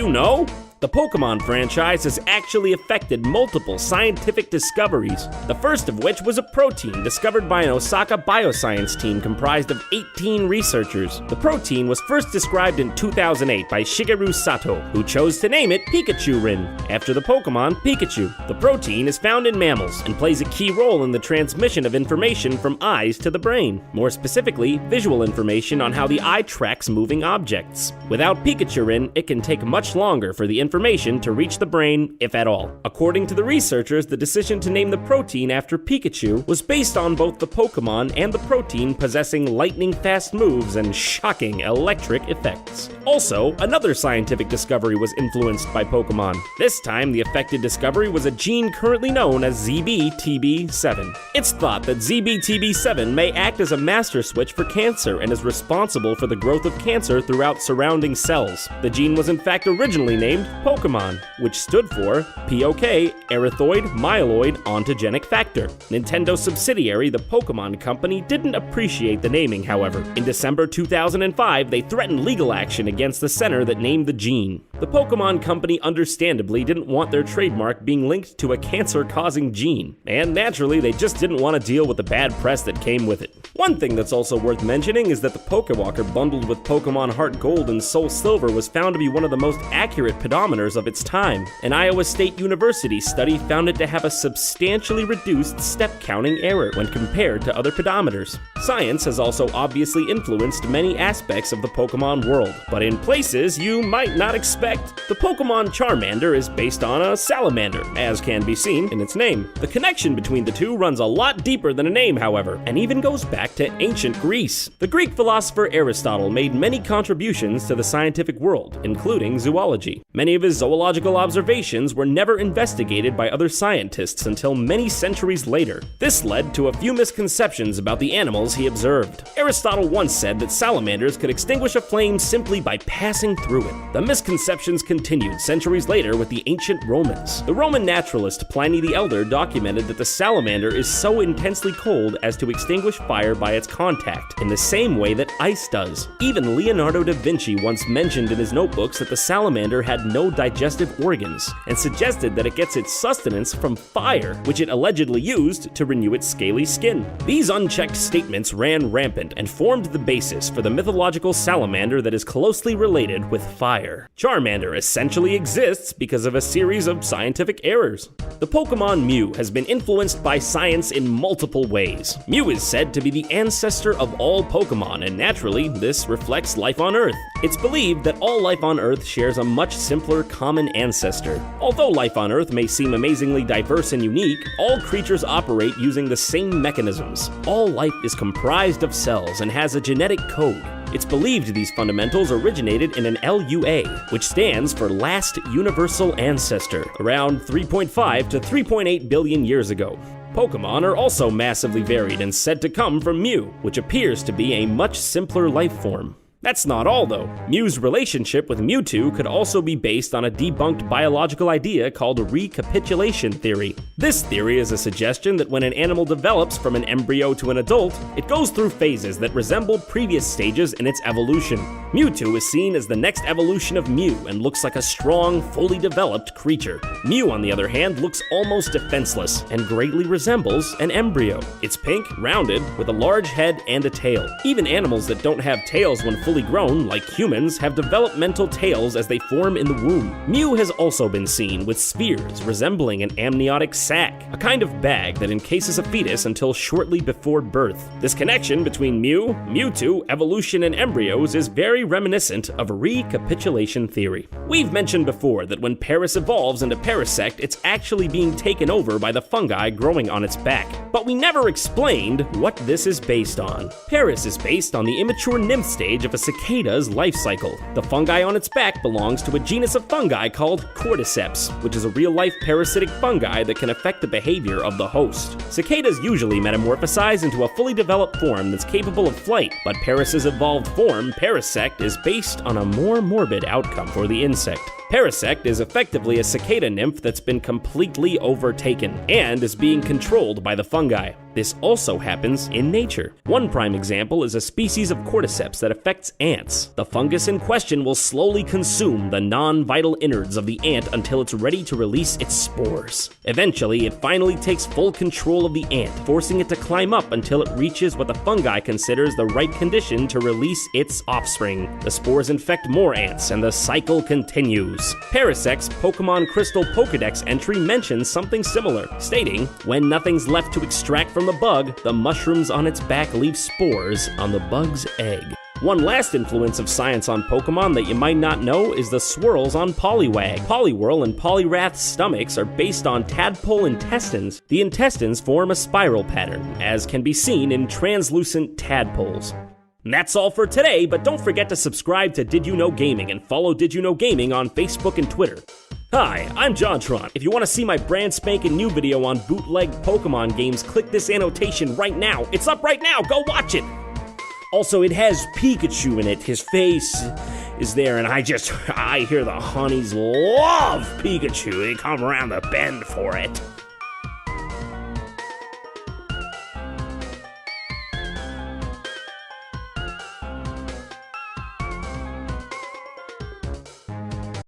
you know? The Pokemon franchise has actually affected multiple scientific discoveries, the first of which was a protein discovered by an Osaka bioscience team comprised of 18 researchers. The protein was first described in 2008 by Shigeru Sato, who chose to name it Pikachu-Rin, after the Pokemon Pikachu. The protein is found in mammals and plays a key role in the transmission of information from eyes to the brain, more specifically, visual information on how the eye tracks moving objects. Without Pikachu-Rin, it can take much longer for the information to reach the brain, if at all. According to the researchers, the decision to name the protein after Pikachu was based on both the Pokemon and the protein possessing lightning-fast moves and shocking electric effects. Also, another scientific discovery was influenced by Pokemon. This time, the affected discovery was a gene currently known as ZBTB7. It's thought that ZBTB7 may act as a master switch for cancer and is responsible for the growth of cancer throughout surrounding cells. The gene was in fact originally named Pokemon, which stood for POK, Erythoid Myeloid Ontogenic Factor. Nintendo's subsidiary, the Pokemon Company, didn't appreciate the naming, however. In December 2005, they threatened legal action against the center that named the gene. The Pokemon Company understandably didn't want their trademark being linked to a cancer-causing gene, and naturally, they just didn't want to deal with the bad press that came with it. One thing that's also worth mentioning is that the Pokewalker bundled with Pokemon Heart Gold and Soul Silver was found to be one of the most accurate pedometers of its time. An Iowa State University study found it to have a substantially reduced step counting error when compared to other pedometers. Science has also obviously influenced many aspects of the Pokemon world, but in places you might not expect. The Pokemon Charmander is based on a salamander, as can be seen in its name. The connection between the two runs a lot deeper than a name, however, and even goes back to ancient Greece. The Greek philosopher Aristotle made many contributions to the scientific world, including zoology. Many of his zoological observations were never investigated by other scientists until many centuries later. This led to a few misconceptions about the animals he observed. Aristotle once said that salamanders could extinguish a flame simply by passing through it. The misconceptions continued centuries later with the ancient Romans. The Roman naturalist Pliny the Elder documented that the salamander is so intensely cold as to extinguish fire by its contact, in the same way that ice does. Even Leonardo da Vinci once mentioned in his notebooks that the salamander had no digestive organs, and suggested that it gets its sustenance from fire, which it allegedly used to renew its scaly skin. These unchecked statements ran rampant and formed the basis for the mythological salamander that is closely related with fire. Charmander essentially exists because of a series of scientific errors. The Pokemon Mew has been influenced by science in multiple ways. Mew is said to be the ancestor of all Pokemon, and naturally, this reflects life on Earth. It's believed that all life on Earth shares a much simpler common ancestor. Although life on Earth may seem amazingly diverse and unique, all creatures operate using the same mechanisms. All life is comprised of cells and has a genetic code. It's believed these fundamentals originated in an LUA, which stands for Last Universal Ancestor, around 3.5 to 3.8 billion years ago. Pokemon are also massively varied and said to come from Mew, which appears to be a much simpler life form. That's not all, though. Mew's relationship with Mewtwo could also be based on a debunked biological idea called a recapitulation theory. This theory is a suggestion that when an animal develops from an embryo to an adult, it goes through phases that resemble previous stages in its evolution. Mewtwo is seen as the next evolution of Mew and looks like a strong, fully developed creature. Mew, on the other hand, looks almost defenseless and greatly resembles an embryo. It's pink, rounded, with a large head and a tail. Even animals that don't have tails when fully grown, like humans, have developmental tails as they form in the womb. Mew has also been seen with spheres resembling an amniotic sac, a kind of bag that encases a fetus until shortly before birth. This connection between Mew, Mewtwo, evolution, and embryos is very reminiscent of a recapitulation theory. We've mentioned before that when Paris evolves into Parasect, it's actually being taken over by the fungi growing on its back. But we never explained what this is based on. Paris is based on the immature nymph stage of a cicada's life cycle. The fungi on its back belongs to a genus of fungi called Cordyceps, which is a real-life parasitic fungi that can affect the behavior of the host. Cicadas usually metamorphosize into a fully developed form that's capable of flight, but Paris's evolved form, Parasect, is based on a more morbid outcome for the insect. Parasect is effectively a cicada nymph that's been completely overtaken and is being controlled by the fungi. This also happens in nature. One prime example is a species of cordyceps that affects ants. The fungus in question will slowly consume the non-vital innards of the ant until it's ready to release its spores. Eventually, it finally takes full control of the ant, forcing it to climb up until it reaches what the fungi considers the right condition to release its offspring. The spores infect more ants, and the cycle continues. Parasect's Pokemon Crystal Pokedex entry mentions something similar, stating, "When nothing's left to extract from the bug, the mushrooms on its back leave spores on the bug's egg." One last influence of science on Pokemon that you might not know is the swirls on Poliwag. Poliwhirl and Poliwrath's stomachs are based on tadpole intestines. The intestines form a spiral pattern, as can be seen in translucent tadpoles. And that's all for today, but don't forget to subscribe to Did You Know Gaming and follow Did You Know Gaming on Facebook and Twitter. Hi, I'm JonTron. If you want to see my brand spanking new video on bootleg Pokemon games, click this annotation right now. It's up right now, go watch it! Also, it has Pikachu in it. His face is there, and I hear the honeys love Pikachu. They come around the bend for it.